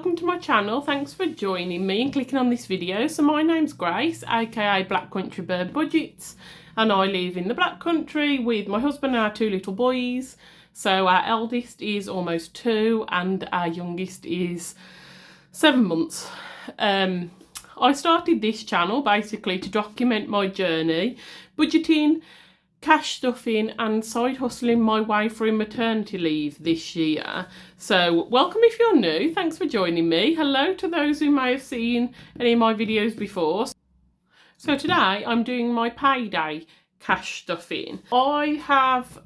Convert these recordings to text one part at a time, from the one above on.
welcome to my channel. Thanks for joining me and clicking on this video. So my name's Grace, aka Black Country Bird Budgets, and I live in the Black Country with my husband and our two little boys. So our eldest is almost 2 and our youngest is 7 months. I started this channel basically to document my journey, budgeting, cash stuffing and side hustling my way through maternity leave this year. So welcome if you're new, thanks for joining me. Hello to those who may have seen any of my videos before. So today I'm doing my payday cash stuffing. I've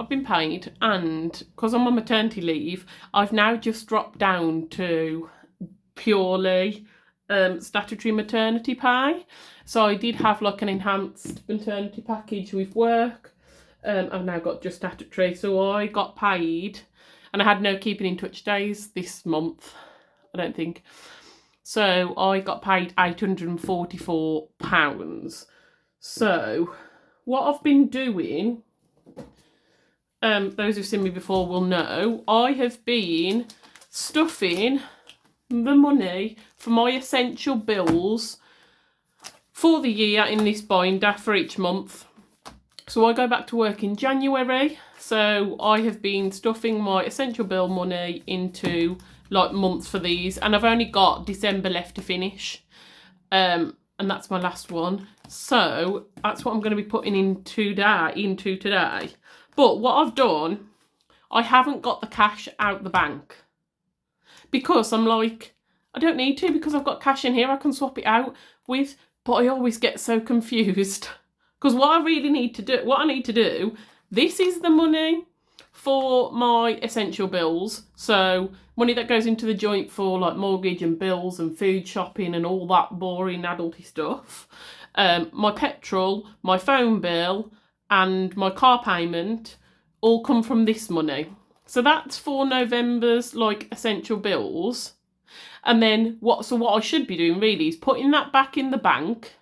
been paid, and because I'm on maternity leave, I've now just dropped down to purely statutory maternity pay. So I did have like an enhanced maternity package with work. I've now got just statutory. So I got paid, and I had no keeping in touch days this month, I don't think. So I got paid £844. So what I've been doing, those who've seen me before will know, I have been stuffing the money for my essential bills for the year in this binder for each month. So I go back to work in January, so I have been stuffing my essential bill money into like months for these, and I've only got December left to finish, and that's my last one. So that's what I'm going to be putting into today. But what I've done, I haven't got the cash out the bank because I'm like, I don't need to, because I've got cash in here I can swap it out with. But I always get so confused because what I need to do, this is the money for my essential bills. So money that goes into the joint for like mortgage and bills and food shopping and all that boring adulty stuff. My petrol, my phone bill and my car payment all come from this money. So that's for November's like essential bills. And then what I should be doing really is putting that back in the bank,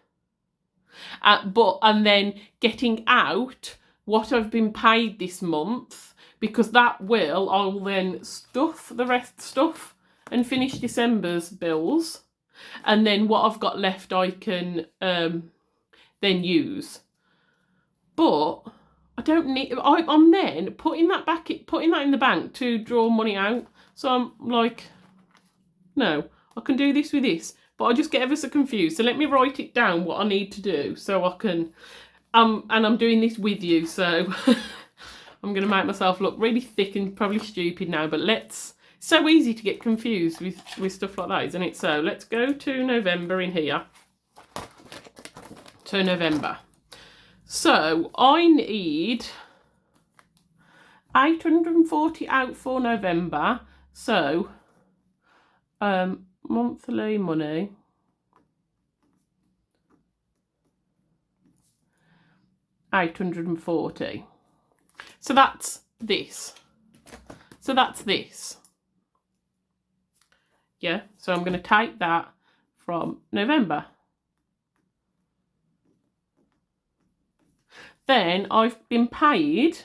and then getting out what I've been paid this month, because I will then stuff the rest stuff and finish December's bills, and then what I've got left I can then use. But I don't need. I'm then putting that in the bank to draw money out. So I'm like, no, I can do this with this, but I just get ever so confused. So let me write it down what I need to do so I can, and I'm doing this with you, so I'm going to make myself look really thick and probably stupid now, but it's so easy to get confused with stuff like that, isn't it? So let's go to November in here. To November. So I need 840 out for November. So monthly money, £840. So that's this. Yeah, so I'm going to take that from November. Then I've been paid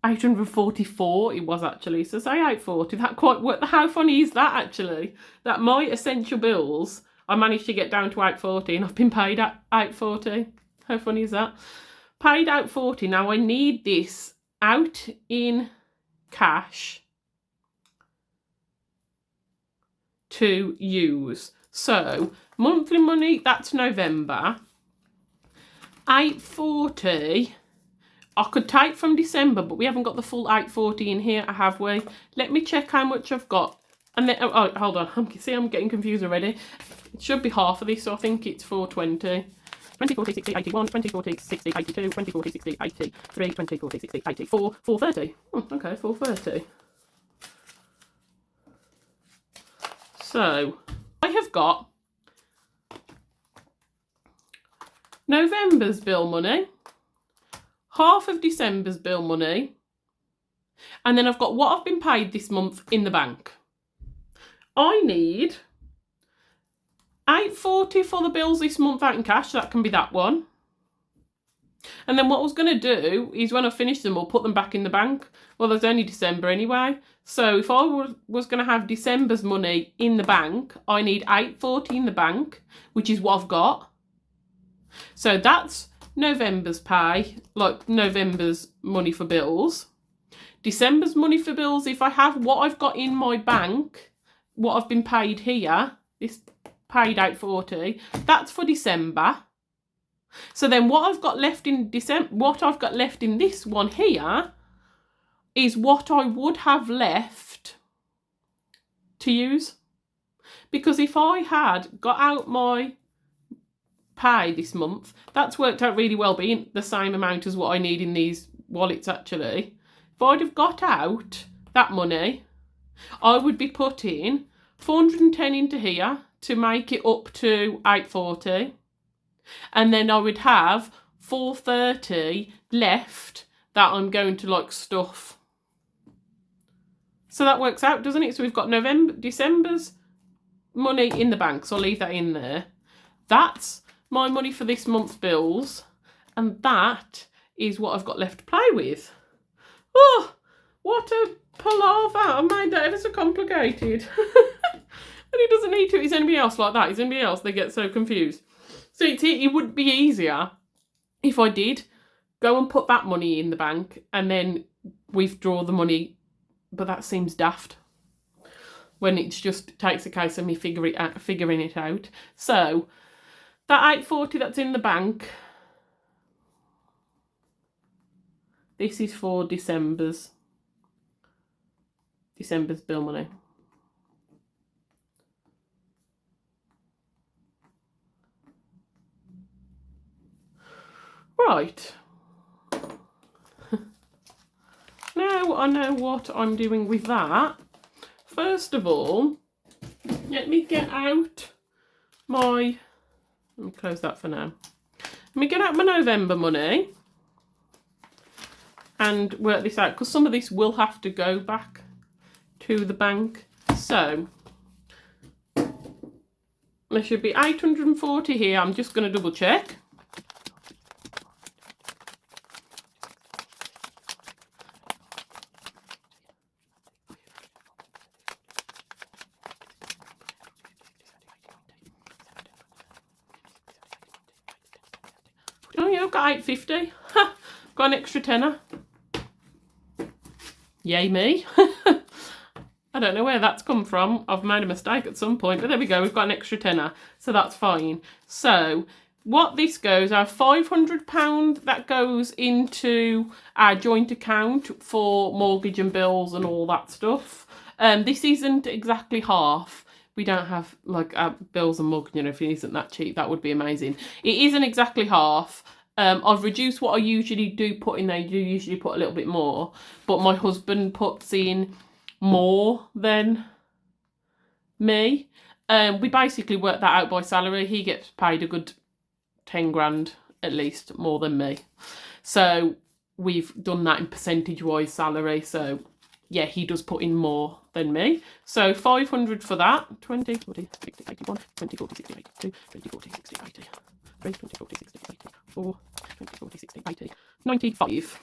844 it was actually, so say 840, that quite worked. How funny is that actually, that my essential bills I managed to get down to 840 and I've been paid at 840. How funny is that? Paid out 40. Now I need this out in cash to use. So monthly money, that's November. 840 I could take from December, but we haven't got the full 840 in here, have we? Let me check how much I've got. And then, oh, hold on. See, I'm getting confused already. It should be half of this, so I think it's 420. 20, 40, 60, 81, 20, 40, 60, 82, 20, 40, 60, 83, 20, 40, 60, 84, 430. Oh, okay, 430. So, I have got November's bill money, half of December's bill money, and then I've got what I've been paid this month in the bank. I need 840 for the bills this month out in cash, so that can be that one. And then what I was going to do is when I finish them, I'll put them back in the bank. Well, there's only December anyway. So if I was going to have December's money in the bank, I need £8.40 in the bank, which is what I've got. So that's November's pay, like November's money for bills. December's money for bills, if I have what I've got in my bank, what I've been paid here, this paid £8.40, that's for December. So then what I've got left in December, what I've got left in this one here is what I would have left to use. Because if I had got out my pay this month, that's worked out really well, being the same amount as what I need in these wallets actually. If I'd have got out that money, I would be putting 410 into here to make it up to 840. And then I would have 430 left that I'm going to like stuff. So that works out, doesn't it? So we've got December's money in the bank, so I'll leave that in there. That's my money for this month's bills, and that is what I've got left to play with. Oh, what a palaver. I've made that ever so complicated. And he doesn't need to. Is anybody else like that? Is anybody else? They get so confused. So it would be easier if I did go and put that money in the bank and then withdraw the money, but that seems daft when it just takes a case of me figuring it out. So that 840 that's in the bank, this is for December's bill money. Right. Now I know what I'm doing with that. First of all, let me get out my... Let me close that for now. Let me get out my November money and work this out, because some of this will have to go back to the bank. So there should be 840 here. I'm just going to double check. Oh yeah, I've got 850. Ha! Got an extra tenner. Yay me. I don't know where that's come from. I've made a mistake at some point, but there we go. We've got an extra tenner, so that's fine. So what this goes, our £500 that goes into our joint account for mortgage and bills and all that stuff. This isn't exactly half. We don't have like our bills and mortgage, you know, if it isn't that cheap, that would be amazing. It isn't exactly half. I've reduced what I usually do put in there. I do usually put a little bit more, but my husband puts in more than me. We basically work that out by salary. He gets paid a good 10 grand at least more than me. So we've done that in percentage-wise salary. So yeah, he does put in more than me. So 500 for that. 20, 40, 60, 81, 20, 40, 60, 82, 20, 40, 60, 80. 20, 40, 60, 84, 20, 40, 60, 80, 95.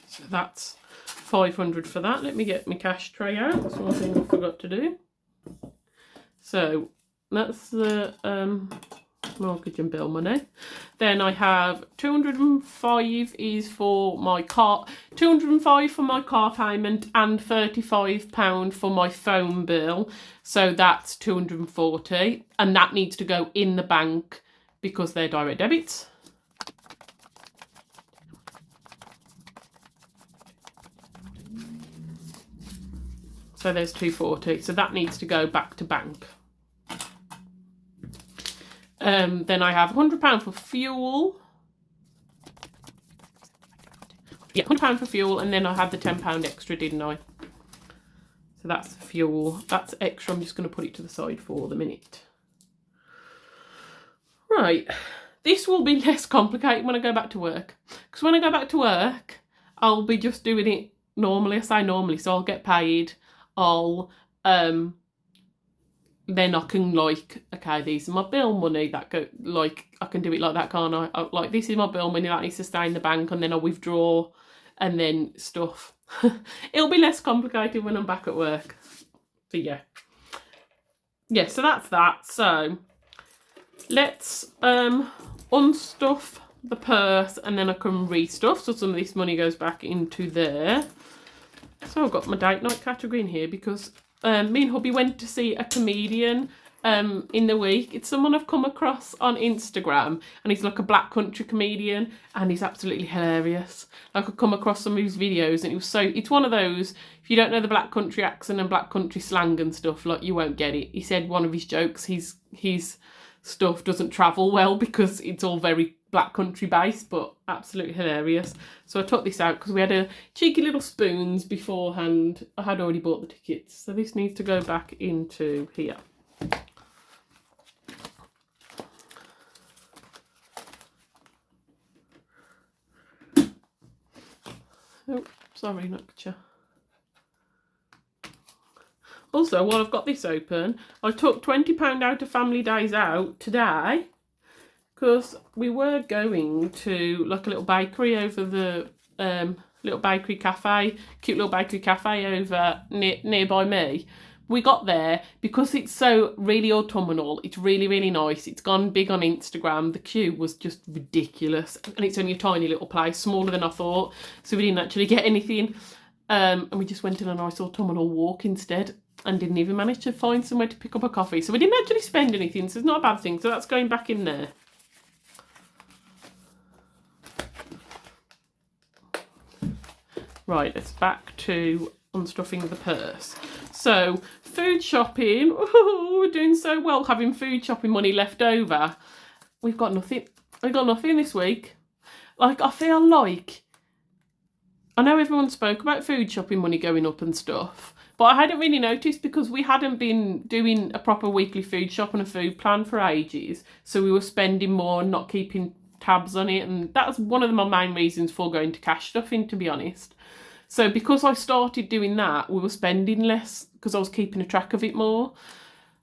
So that's 500 for that. Let me get my cash tray out. That's one thing I forgot to do. So that's the mortgage and bill money. Then I have 205 is for my car, 205 for my car payment and £35 for my phone bill. So that's 240, and that needs to go in the bank because they're direct debits. So there's 240. So that needs to go back to bank. Then I have £100 for fuel. Yeah, £100 for fuel, and then I had the £10 extra, didn't I? So that's fuel. That's extra. I'm just going to put it to the side for the minute. Right. This will be less complicated when I go back to work. Because when I go back to work, I'll be just doing it normally. I say normally, so I'll get paid. I'll then I can like, okay, these are my bill money that go, like, I can do it like that, can't I? Like, this is my bill money that needs to stay in the bank, and then I withdraw and then stuff. It'll be less complicated when I'm back at work. But yeah. Yeah, so that's that. So let's unstuff the purse and then I can restuff. So some of this money goes back into there. So I've got my date night category in here because me and hubby went to see a comedian in the week. It's someone I've come across on Instagram, and he's like a black country comedian, and he's absolutely hilarious. I could come across some of his videos, and it's one of those, if you don't know the black country accent and black country slang and stuff, like, you won't get it. He said one of his jokes, his stuff doesn't travel well because it's all very black country based, but absolutely hilarious. So I took this out because we had a cheeky little spoons beforehand. I had already bought the tickets, so this needs to go back into here. Oh, sorry, not gotcha. Also, while I've got this open, I took £20 out of Family Days Out today because we were going to like a little bakery over the little bakery cafe, cute little bakery cafe over nearby me. We got there because it's so really autumnal. It's really, really nice. It's gone big on Instagram. The queue was just ridiculous, and it's only a tiny little place, smaller than I thought. So we didn't actually get anything, and we just went on a nice autumnal walk instead, and didn't even manage to find somewhere to pick up a coffee. So we didn't actually spend anything. So it's not a bad thing. So that's going back in there. Right, it's back to unstuffing the purse. So, food shopping. Ooh, we're doing so well having food shopping money left over. We've got nothing. We've got nothing this week. Like, I feel like, I know everyone spoke about food shopping money going up and stuff, but I hadn't really noticed because we hadn't been doing a proper weekly food shop and a food plan for ages. So we were spending more and not keeping tabs on it. And that's one of my main reasons for going to cash stuffing, to be honest. So because I started doing that, we were spending less because I was keeping a track of it more.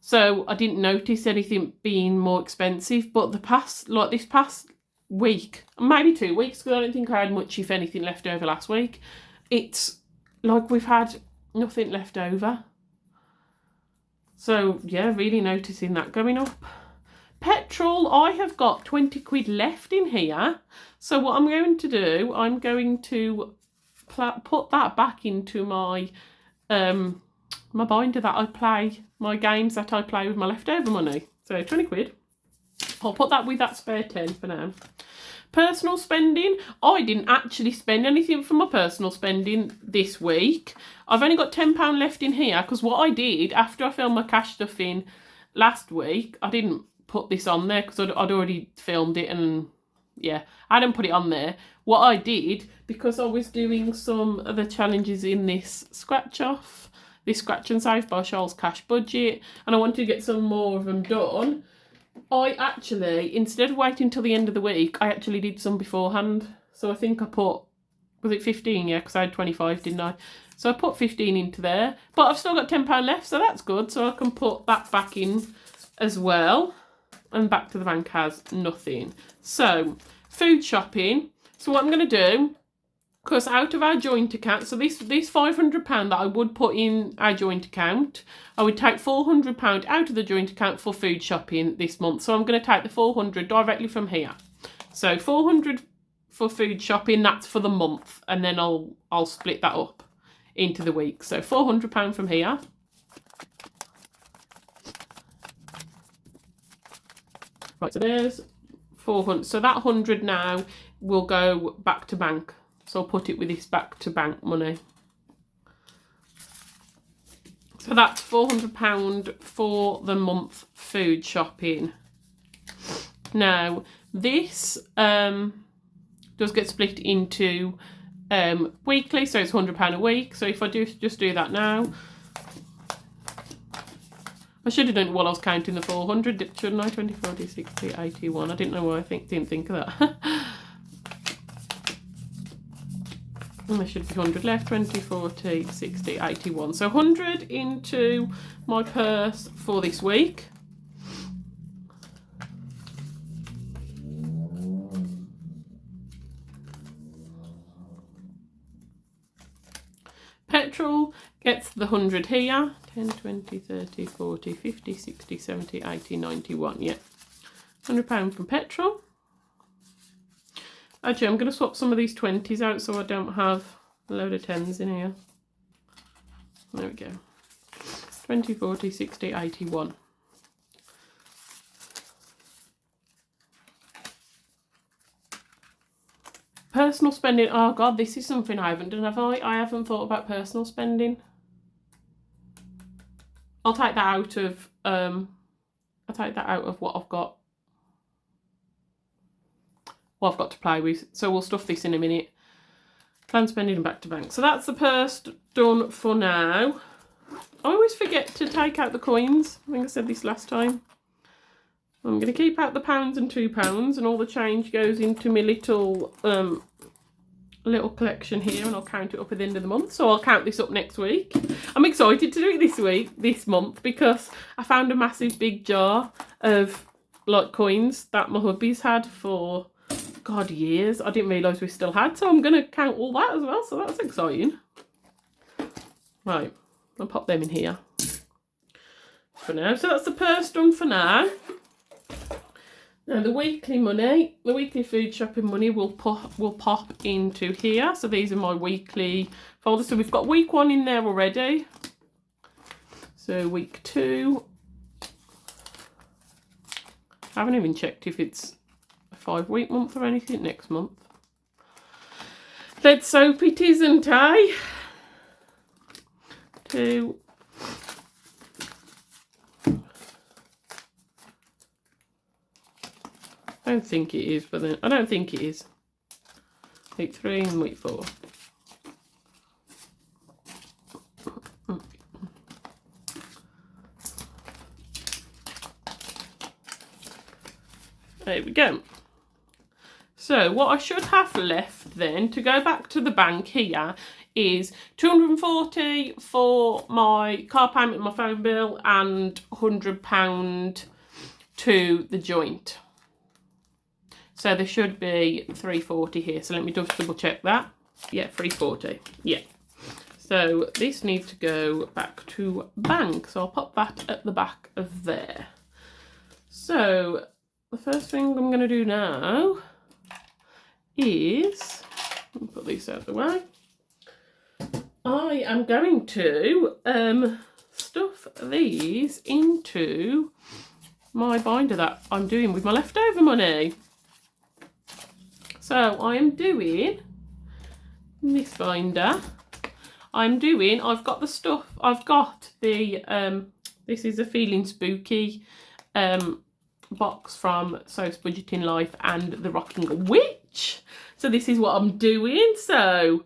So I didn't notice anything being more expensive. But this past week, maybe 2 weeks, because I don't think I had much, if anything, left over last week. It's like we've had nothing left over. So yeah, really noticing that going up. Petrol, I have got 20 quid left in here. So what I'm going to do, I'm going to put that back into my my binder that I play, my games that I play with my leftover money. So 20 quid. I'll put that with that spare 10 for now. Personal spending, I didn't actually spend anything for my personal spending this week. I've only got £10 left in here because what I did after I filmed my cash stuff in last week, I didn't put this on there because I'd already filmed it, and yeah, I didn't put it on there. What I did, because I was doing some of the challenges in this scratch and save by Charles Cash Budget, and I wanted to get some more of them done, I actually, instead of waiting till the end of the week, I actually did some beforehand. So I think I put, was it 15? Yeah, because I had 25, didn't I? So I put 15 into there, but I've still got £10 left, so that's good. So I can put that back in as well. And back to the bank has nothing. So, food shopping. So what I'm going to do, because out of our joint account, so this £500 that I would put in our joint account, I would take £400 out of the joint account for food shopping this month. So I'm going to take the 400 directly from here. So 400 for food shopping, that's for the month, and then I'll split that up into the week. So £400 from here. Right, so there's 400. So that 100 now will go back to bank. So I'll put it with this back to bank money. So that's £400 for the month food shopping. Now, this does get split into weekly, so it's £100 a week. So if I just do that now, I should have done it while I was counting the 400, shouldn't I? 20, 40, 60, 81. I didn't know why I didn't think of that. And there should be 100 left, 20, 40, 60, 81. So 100 into my purse for this week. Petrol gets the 100 here. 10, 20, 30, 40, 50, 60, 70, 80, 91. Yeah. £100 from petrol. Actually, I'm going to swap some of these 20s out so I don't have a load of 10s in here. There we go. 20, 40, 60, 81. Personal spending. Oh God, this is something I haven't done, have I? I haven't thought about personal spending. I'll take that out of what I've got. What I've got to play with. So we'll stuff this in a minute. Plan spending and back to bank. So that's the purse done for now. I always forget to take out the coins. I think I said this last time. I'm going to keep out the pounds and £2, and all the change goes into my little collection here, and I'll count it up at the end of the month. So I'll count this up next week. I'm excited to do it this month, because I found a massive big jar of like coins that my hubby's had for God years. I didn't realise we still had, so I'm going to count all that as well. So that's exciting. Right, I'll pop them in here for now. So that's the purse done for now. Now the weekly money, the weekly food shopping money will pop into here. So these are my weekly folders. So we've got week 1 in there already. So week 2. I haven't even checked if it's a 5-week month or anything next month. Let's hope it isn't, eh? 2. I don't think it is, but then I don't think it is. Week 3 and week 4. There we go. So what I should have left then, to go back to the bank here, is £240 for my car payment and my phone bill, and £100 to the joint. So there should be £340 here. So let me just double check that. Yeah, £340. Yeah. So this needs to go back to bank. So I'll pop that at the back of there. So the first thing I'm going to do now is, let me put these out of the way. I am going to stuff these into my binder that I'm doing with my leftover money. So I am doing this binder. I've got the stuff, I've got the, this is a Feeling Spooky box from So's Budgeting Life and the Rocking Witch. So this is what I'm doing. So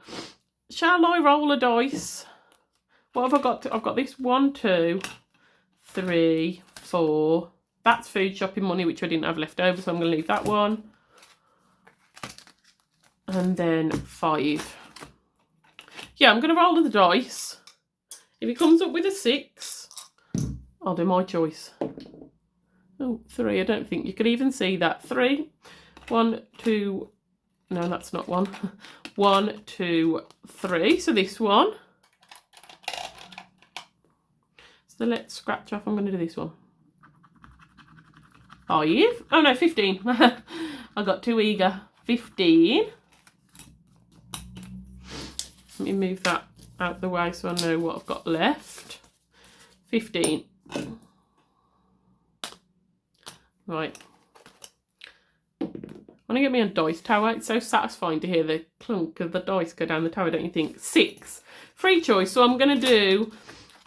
shall I roll a dice? What have I got? I've got this 1, 2, 3, 4. That's food shopping money, which I didn't have left over, so I'm going to leave that one. And then 5. Yeah, I'm going to roll the dice. If it comes up with a 6, I'll do my choice. Oh, 3. I don't think you could even see that. 3. 1, 2. No, that's not 1. 1, 2, 3. So this one. So let's scratch off. I'm going to do this one. 5. Oh no, 15. I got too eager. 15. Let me move that out the way so I know what I've got left. 15. Right. I want to get me a dice tower. It's so satisfying to hear the clunk of the dice go down the tower, don't you think? 6. Free choice. So I'm going to do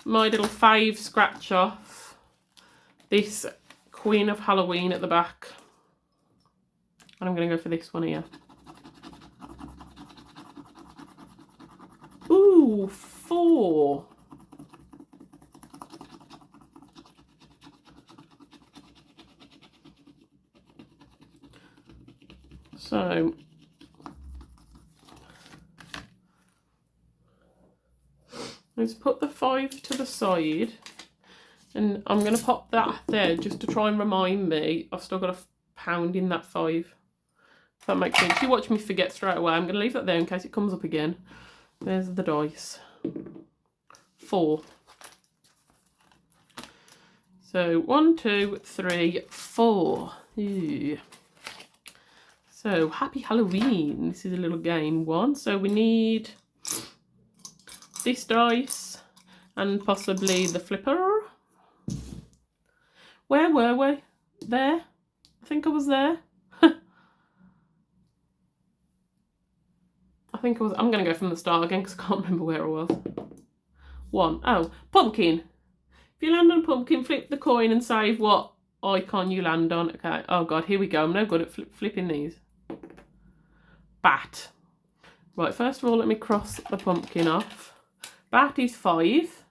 my little 5 scratch off. This Queen of Halloween at the back. And I'm going to go for this one here. Ooh, 4. So Let's put the 5 to the side. And I'm going to pop that there just to try and remind me I've still got a pound in that 5. If that makes sense. You watch me forget straight away. I'm going to leave that there in case it comes up again. There's the dice. 4. So 1, 2, 3, 4. Ooh. So happy Halloween. This is a little game one. So we need this dice and possibly the flipper. Where were we? There? I think I was there. I think I was. I'm going to go from the start again because I can't remember where I was. 1. Oh, pumpkin. If you land on a pumpkin, flip the coin and save what icon you land on. Okay. Oh God, here we go. I'm no good at flipping these. Bat. Right, first of all, let me cross the pumpkin off. Bat is 5.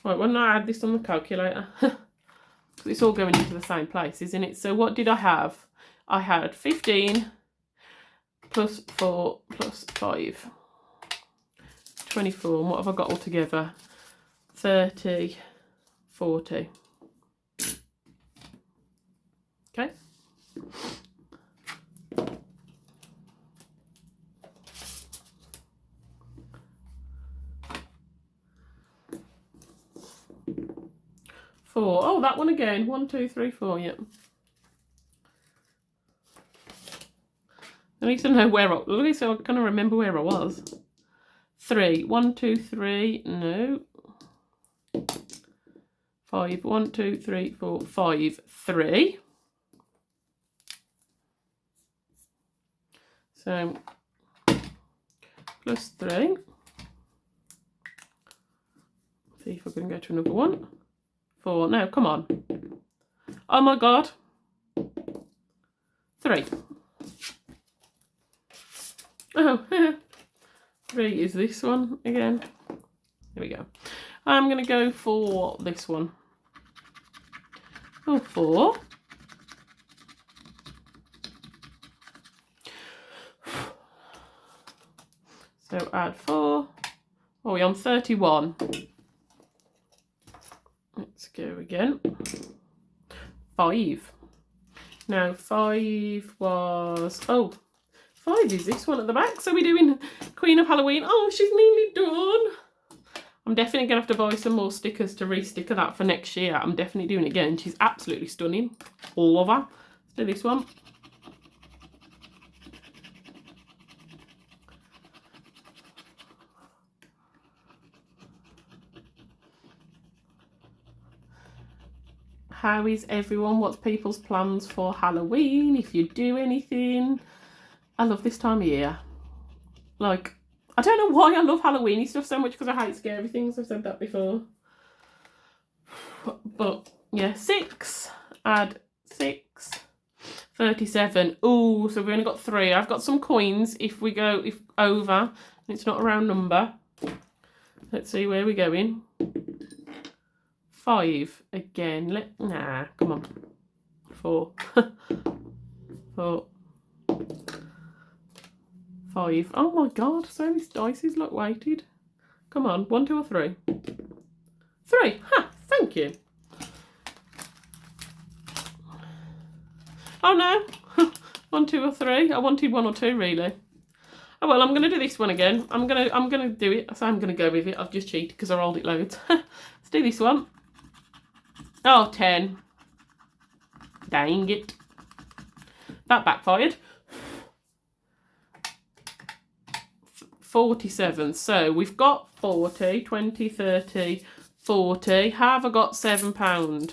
Right, when I add this on the calculator, it's all going into the same place, isn't it? So what did I have? I had 15 plus 4 plus 5. 24. And what have I got altogether? 30, 40. Okay. Four. Oh, that one again. 1, 2, 3, 4. Yep. I need to know where. At least I kind of remember where I was. 3. 1, 2, 3. No. 5. 1, 2, 3, 4, 5. 3. So plus 3. See if we're going to go to another one. 4. No, come on. Oh my God. 3. Oh, 3 is this one again. Here we go. I'm going to go for this one. Oh, 4. So add 4. Oh, we're on 31. Let's go again. 5. Now 5 was, oh, 5 is this one at the back. So we're doing Queen of Halloween. Oh, she's nearly done. I'm definitely going to have to buy some more stickers to re-sticker that for next year. I'm definitely doing it again. She's absolutely stunning. Love her. Let's do this one. How is everyone? What's people's plans for Halloween? If you do anything. I love this time of year. Like, I don't know why I love Halloweeny stuff so much because I hate scary things. I've said that before. But yeah, 6. Add 6. 37. Ooh, so we've only got 3. I've got some coins if we go over. It's not a round number. Let's see where we're going. 5 again. Nah, come on. 4. 4. 5. Oh my God, so these dice is like weighted. Come on, 1, 2 or 3? 3. Ha, thank you. Oh no. 1, 2 or 3. I wanted 1 or 2 really. Oh well, I'm gonna do this one again. I'm gonna do it. So I'm gonna go with it. I've just cheated because I rolled it loads. Let's do this one. Oh, 10. Dang it. That backfired. 47. So we've got 40, 20, 30, 40. Have I got £7?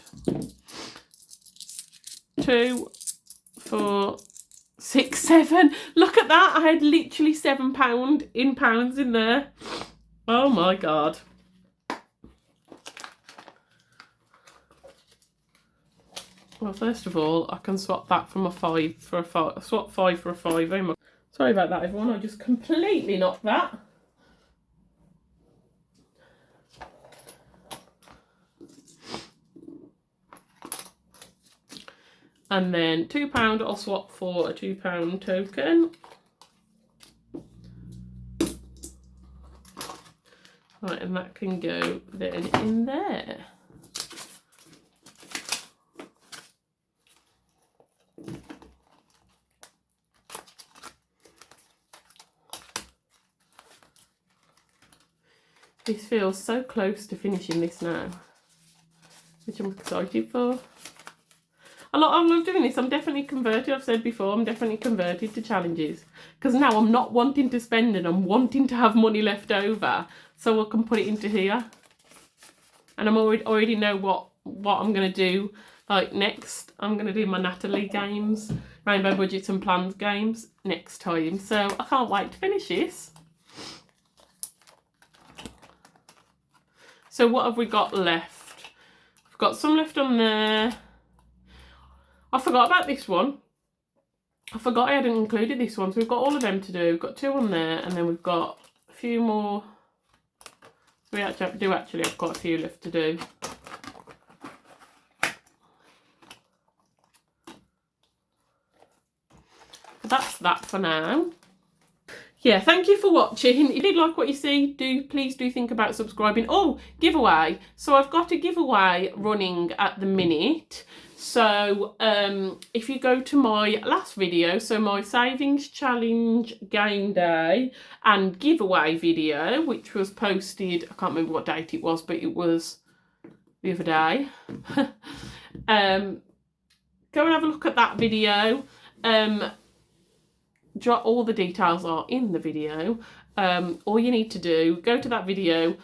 2, 4, 6, 7. Look at that. I had literally £7 in pounds in there. Oh my God. Well, first of all, I can swap that from a 5 for a 5. Swap 5 for a 5. Oh my. Sorry about that, everyone. I just completely knocked that. And then £2, I'll swap for a £2 token. and that can go then in there. This feels so close to finishing this now, which I'm excited for. I love doing this. I'm definitely converted. I've said before, I'm definitely converted to challenges. Because now I'm not wanting to spend and I'm wanting to have money left over so I can put it into here. And I'm already know what I'm going to do. Like next, I'm going to do my Natalie games, Rainbow Budgets and Plans games next time. So I can't wait to finish this. So what have we got left? We've got some left on there. I forgot about this one. I forgot I hadn't included this one. So we've got all of them to do. We've got 2 on there, and then we've got a few more. So we actually have got a few left to do. But that's that for now. Yeah, thank you for watching. If you did like what you see, please do think about subscribing. Oh, giveaway. So I've got a giveaway running at the minute. So if you go to my last video, so my savings challenge game day and giveaway video, which was posted, I can't remember what date it was, but it was the other day. Go and have a look at that video. All the details are in the video. All you need to do, go to that video,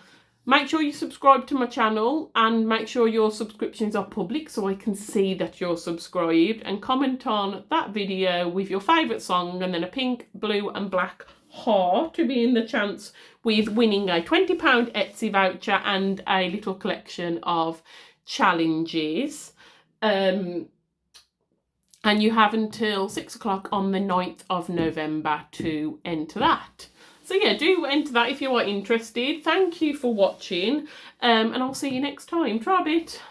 make sure you subscribe to my channel and make sure your subscriptions are public so I can see that you're subscribed, and comment on that video with your favourite song and then a pink, blue and black heart to be in the chance with winning a £20 Etsy voucher and a little collection of challenges. And you have until 6 o'clock on the 9th of November to enter that. So yeah, do enter that if you are interested. Thank you for watching, and I'll see you next time. Try a bit.